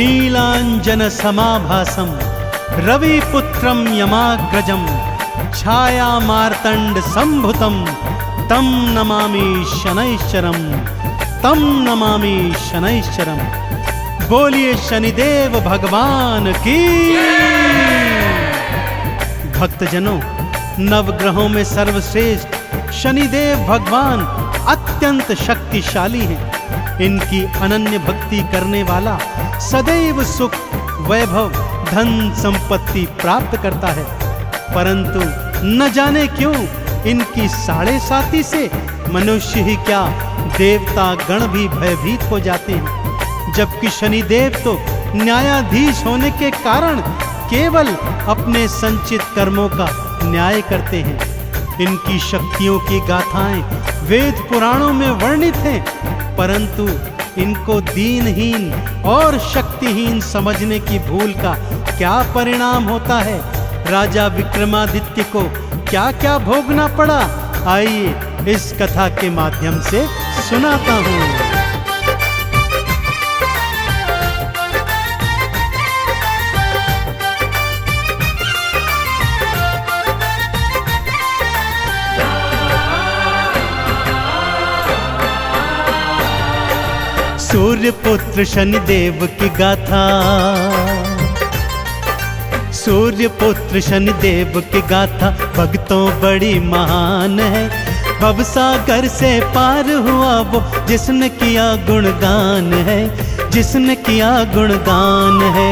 नीलांजन समाभासम रविपुत्रम यमाग्रजम छाया मार्तंड संभुतम तम नमामि शनैश्चरम तम नमामि शनैश्चरम। बोलिए शनिदेव भगवान की। भक्तजनों, नवग्रहों में सर्वश्रेष्ठ शनिदेव भगवान अत्यंत शक्तिशाली हैं। इनकी अनन्य भक्ति करने वाला सदैव सुख, वैभव, धन संपत्ति प्राप्त करता है। परंतु न जाने क्यों इनकी साढ़े साती से मनुष्य ही क्या देवता गण भी भयभीत हो जाते हैं। जबकि शनिदेव तो न्यायाधीश होने के कारण केवल अपने संचित कर्मों का न्याय करते हैं। इनकी शक्तियों की गाथाएं वेद पुराणों में वर्णित हैं, परंतु इनको दीनहीन और शक्तिहीन समझने की भूल का क्या परिणाम होता है। राजा विक्रमादित्य को क्या क्या भोगना पड़ा, आइए इस कथा के माध्यम से सुनाता हूँ। सूर्य पुत्र शनिदेव की गाथा। सूर्य पुत्र शनिदेव की गाथा भक्तों बड़ी महान है। भवसागर से पार हुआ वो जिसने किया गुणगान है, जिसने किया गुणगान है।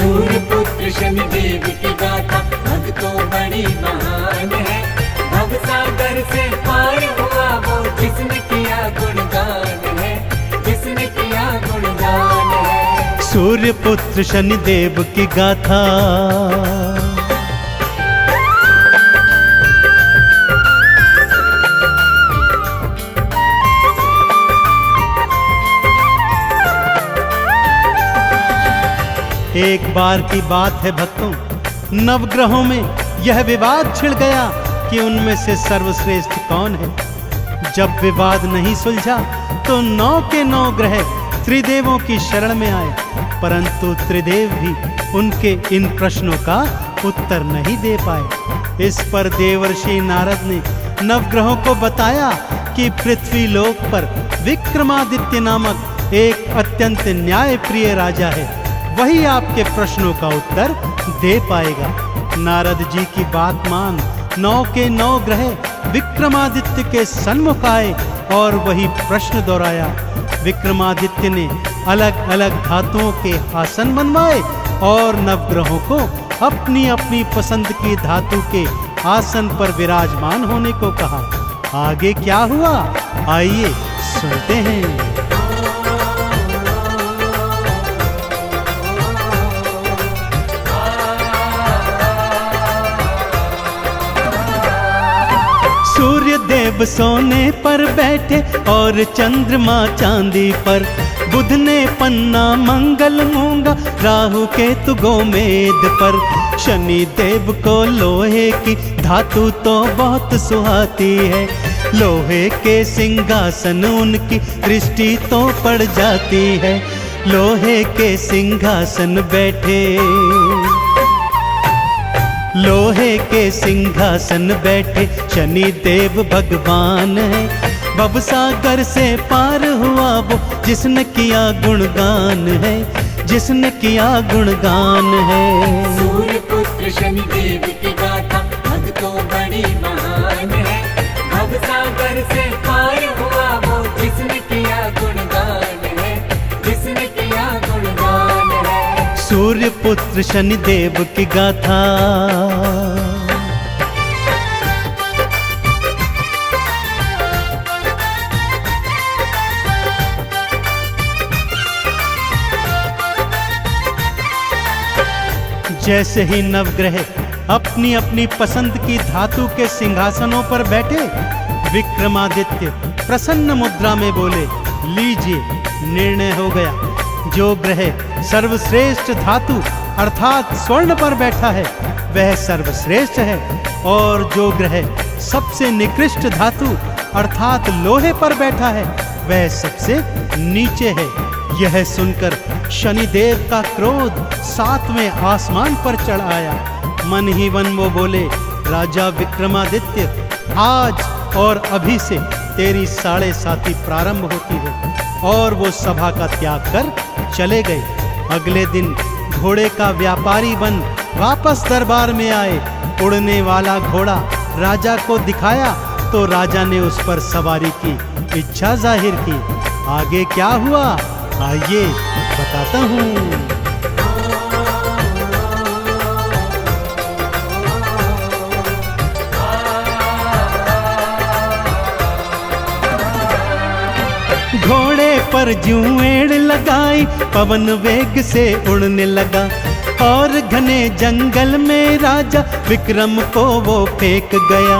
सूर्य पुत्र शनिदेव की गाथा भक्तों बड़ी महान है। भवसागर से पार हुआ वो जिसने किया गुणगान है, जिसने किया गुणगान है। सूर्य पुत्र शनिदेव की गाथा। एक बार की बात है भक्तों, नवग्रहों में यह विवाद छिड़ गया कि उनमें से सर्वश्रेष्ठ कौन है। जब विवाद नहीं सुलझा तो 9 के 9 ग्रह त्रिदेवों की शरण में आए, परंतु त्रिदेव भी उनके इन प्रश्नों का उत्तर नहीं दे पाए। इस पर देवर्षि नारद ने नवग्रहों को बताया कि पृथ्वी लोक पर विक्रमादित्य नामक एक अत्यंत न्यायप्रिय राजा है, वही आपके प्रश्नों का उत्तर दे पाएगा। नारद जी की बात मान 9 के 9 ग्रह विक्रमादित्य के सन्मुख आए और वही प्रश्न दोहराया। विक्रमादित्य ने अलग अलग धातुओं के आसन बनवाए और नवग्रहों को अपनी अपनी पसंद की धातु के आसन पर विराजमान होने को कहा। आगे क्या हुआ, आइए सुनते हैं। सूर्य देव सोने पर बैठे और चंद्रमा चांदी पर। बुध ने पन्ना मंगल मूंगा, राहु केतु गोमेद पर। शनि देव को लोहे की धातु तो बहुत सुहाती है। लोहे के सिंहासन उनकी दृष्टि तो पड़ जाती है। लोहे के सिंहासन बैठे, लोहे के सिंहासन बैठे शनि देव भगवान है। भवसागर से पार हुआ वो जिसने किया गुणगान है, जिसने किया गुणगान है। सूर्य पुत्र शनिदेव की गाथा भक्तों बड़ी महान है। भवसागर से पार हुआ वो जिसने किया गुणगान है, जिसने किया गुणगान है। सूर्य पुत्र शनिदेव की गाथा। जैसे ही नवग्रह अपनी अपनी पसंद की धातु के सिंहासनों पर बैठे, विक्रमादित्य प्रसन्न मुद्रा में बोले, लीजिए निर्णय हो गया। जो ग्रह सर्वश्रेष्ठ धातु अर्थात स्वर्ण पर बैठा है वह सर्वश्रेष्ठ है, और जो ग्रह सबसे निकृष्ट धातु अर्थात लोहे पर बैठा है वह सबसे नीचे है। यह सुनकर शनिदेव का क्रोध 7वें आसमान पर चढ़ आया। मन ही मन वो बोले, राजा विक्रमादित्य, आज और अभी से तेरी 7.5 प्रारंभ होती है। और वो सभा का त्याग कर चले गए। अगले दिन घोड़े का व्यापारी बन वापस दरबार में आए। उड़ने वाला घोड़ा राजा को दिखाया तो राजा ने उस पर सवारी की इच्छा जाहिर की। आगे क्या हुआ, आइए बताता हूँ। घोड़े पर ज्यों एड़ लगाई, पवन वेग से उड़ने लगा। और घने जंगल में राजा विक्रम को वो फेंक गया।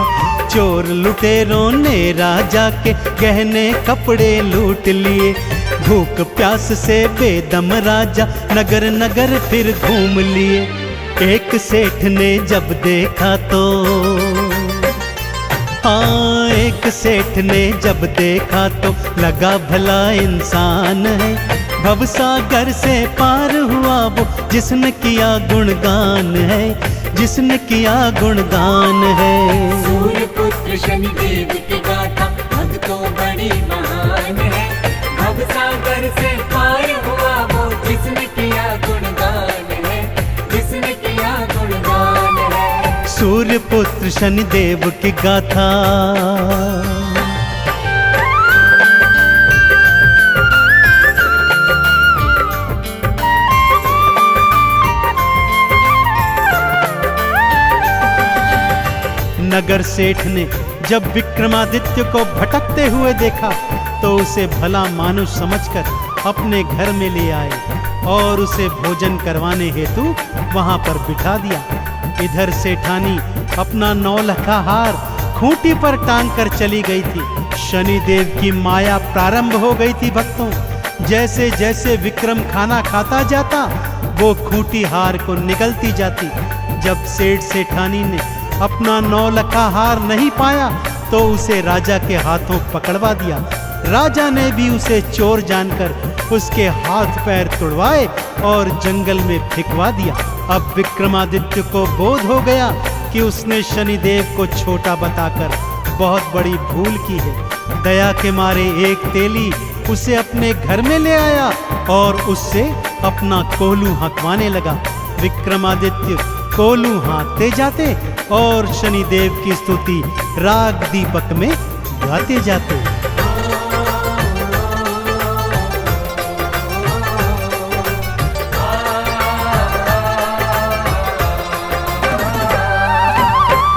चोर लुटेरों ने राजा के गहने कपड़े लूट लिए। भूख प्यास से बेदम राजा नगर नगर फिर घूम लिए। एक सेठ ने जब देखा तो, हाँ, एक सेठ ने जब देखा तो लगा भला इंसान है। भवसागर से पार हुआ वो जिसने किया गुणगान है, जिसने किया गुणगान है। सूर्य पुत्र शनिदेव की गाथा भक्तों बड़ी महान है। भवसागर से पार हुआ वो जिसने किया गुणगान है, जिसने किया गुणगान है। सूर्य पुत्र शनिदेव की गाथा। नगर सेठ ने जब विक्रमादित्य को भटकते हुए देखा तो उसे भला मानुष समझकर अपने घर में ले आए और उसे भोजन करवाने हेतु वहां पर बिठा दिया। इधर सेठानी अपना 9 लखा हार खूंटी पर टांग कर चली गई थी। शनिदेव की माया प्रारंभ हो गई थी भक्तों। जैसे जैसे विक्रम खाना खाता जाता वो खूंटी हार को निगलती जाती। जब सेठ सेठानी ने अपना 9 लखा हार नहीं पाया तो उसे राजा के हाथों पकड़वा दिया। राजा ने भी उसे चोर जानकर उसके हाथ पैर तुड़वाए और जंगल में फेंकवा दिया। अब विक्रमादित्य को बोध हो गया कि उसने शनिदेव को छोटा बताकर बहुत बड़ी भूल की है। दया के मारे एक तेली उसे अपने घर में ले आया और उससे अपना कोल्हू हाँकवाने लगा। विक्रमादित्य कोल्हू हाँकते जाते और शनिदेव की स्तुति राग दीपक में गाते जाते।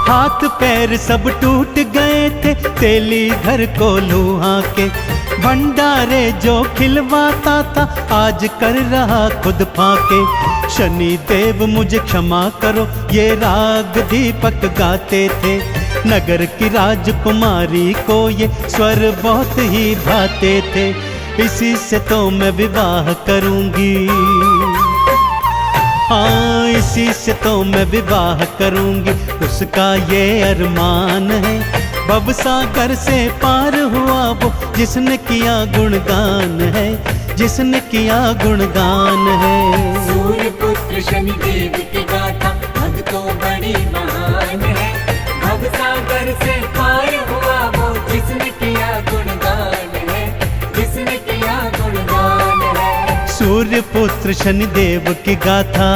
हाथ पैर सब टूट गए थे तेली घर कोल्हू हाँके। भंडारे जो खिलवाता था आज कर रहा खुद फाके। शनिदेव मुझे क्षमा करो ये राग दीपक गाते थे। नगर की राजकुमारी को ये स्वर बहुत ही भाते थे। इसी से तो मैं विवाह करूंगी, हाँ, इसी से तो मैं विवाह करूंगी। उसका ये अरमान है। भवसागर से पार हुआ वो जिसने किया गुणगान है, जिसने किया गुणगान है। सूर्य पुत्र शनिदेव की गाथा भक्तों बड़ी महान है। भवसागर से पार हुआ वो जिसने किया गुणगान है, जिसने किया गुणगान है। सूर्य पुत्र शनिदेव की गाथा।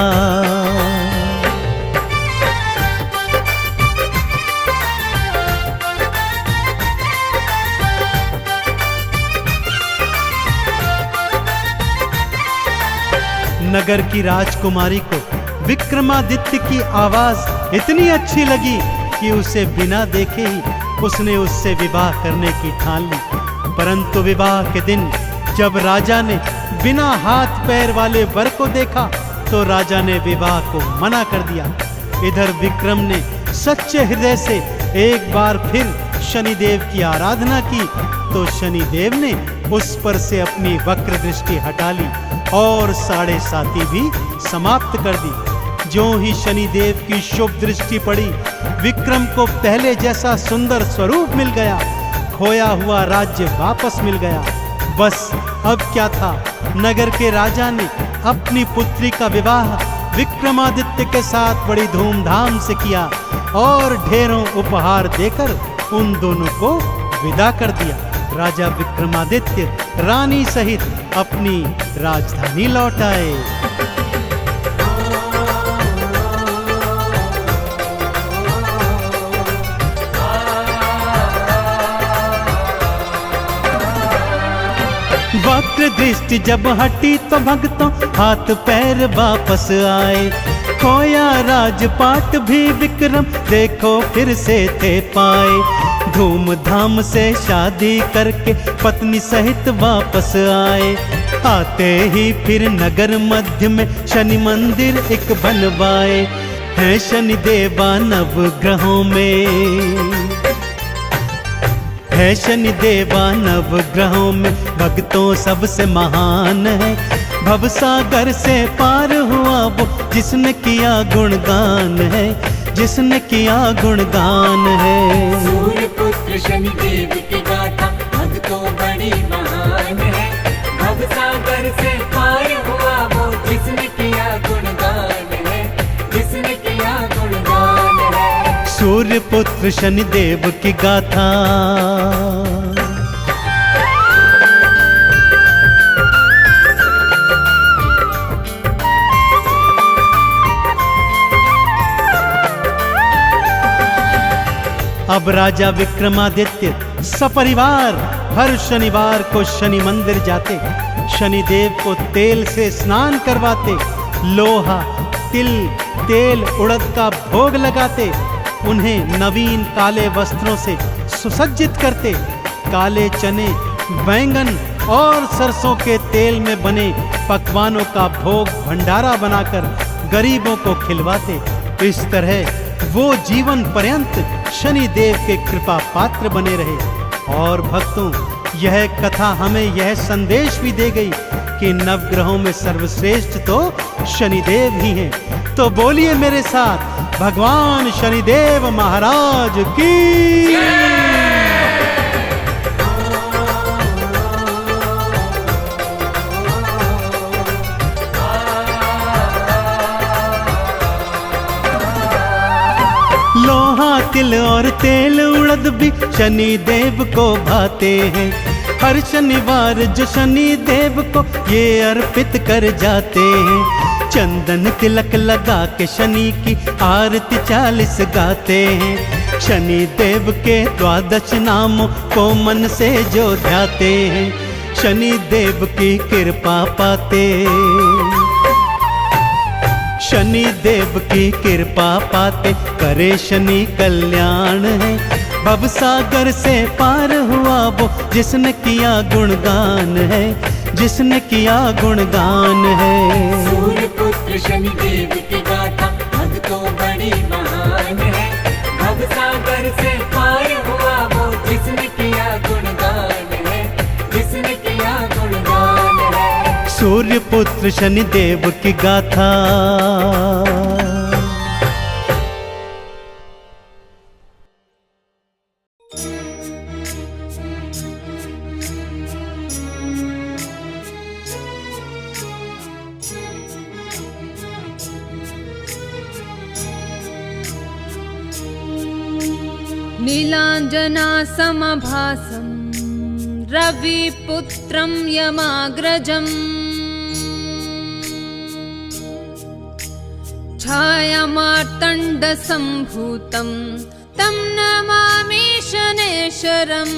नगर की राजकुमारी को विक्रमादित्य की आवाज इतनी अच्छी लगी कि उसे बिना देखे ही उसने उससे विवाह करने की ठान ली। परंतु विवाह के दिन जब राजा ने बिना हाथ पैर वाले वर को देखा तो राजा ने विवाह को मना कर दिया। इधर विक्रम ने सच्चे हृदय से एक बार फिर शनिदेव की आराधना की तो शनिदेव ने उस पर से अपनी वक्र दृष्टि हटा ली और 7.5 भी समाप्त कर दी। जो ही शनिदेव की शुभ दृष्टि पड़ी विक्रम को पहले जैसा सुंदर स्वरूप मिल गया। खोया हुआ राज्य वापस मिल गया। बस अब क्या था, नगर के राजा ने अपनी पुत्री का विवाह विक्रमादित्य के साथ बड़ी धूमधाम से किया और ढेरों उपहार देकर उन दोनों को विदा कर दिया। राजा विक्रमादित्य रानी सहित अपनी राजधानी लौट आए। वक्र दृष्टि जब हटी तो भक्तों हाथ पैर वापस आए। खोया राजपाट भी विक्रम देखो फिर से थे पाए। धूमधाम से शादी करके पत्नी सहित वापस आए। आते ही फिर नगर मध्य में शनि मंदिर एक बनवाए। है शनि देवा नवग्रहों में, है शनि देवा नवग्रहों में भक्तों सबसे महान है। भवसागर से पार हुआ वो जिसने किया गुणगान है, जिसने किया गुणगान है। सूर्य पुत्र शनि देव की गाथा भक्तों बड़ी महान है। भवसागर से पार हुआ वो जिसने किया गुणगान है, जिसने किया गुणगान है। सूर्य पुत्र शनि देव की गाथा। अब राजा विक्रमादित्य सपरिवार हर शनिवार को शनि मंदिर जाते, शनिदेव को तेल से स्नान करवाते, लोहा तिल तेल उड़द का भोग लगाते, उन्हें नवीन काले वस्त्रों से सुसज्जित करते, काले चने बैंगन और सरसों के तेल में बने पकवानों का भोग भंडारा बनाकर गरीबों को खिलवाते। इस तरह वो जीवन पर्यंत शनि देव के कृपा पात्र बने रहे। और भक्तों, यह कथा हमें यह संदेश भी दे गई कि नवग्रहों में सर्वश्रेष्ठ तो शनिदेव ही हैं। तो बोलिए मेरे साथ, भगवान शनिदेव महाराज की। लोहा तिल और तेल उड़द भी शनि देव को भाते हैं। हर शनिवार जो शनि देव को ये अर्पित कर जाते हैं। चंदन तिलक लगा के शनि की आरती 40 गाते हैं। शनि देव के 12 नामों को मन से जो ध्याते हैं, शनि देव की कृपा पाते, शनि देव की कृपा पाते करे शनि कल्याण है। भवसागर से पार हुआ वो जिसने किया गुणगान है, जिसने किया गुणगान है। सूर्य पुत्र शनि देव की गाथा भक्तों बड़ी महान है। भवसागर से पार हुआ वो जिसने किया गुणगान है, जिसने किया गुणगान है। सूर्य पुत्र शनि देव की गाथा। नीलाञ्जना समभासं रविपुत्रं यमाग्रजम् छायामार्तण्डसम्भूतं तं नमामि शनेश्वरम्।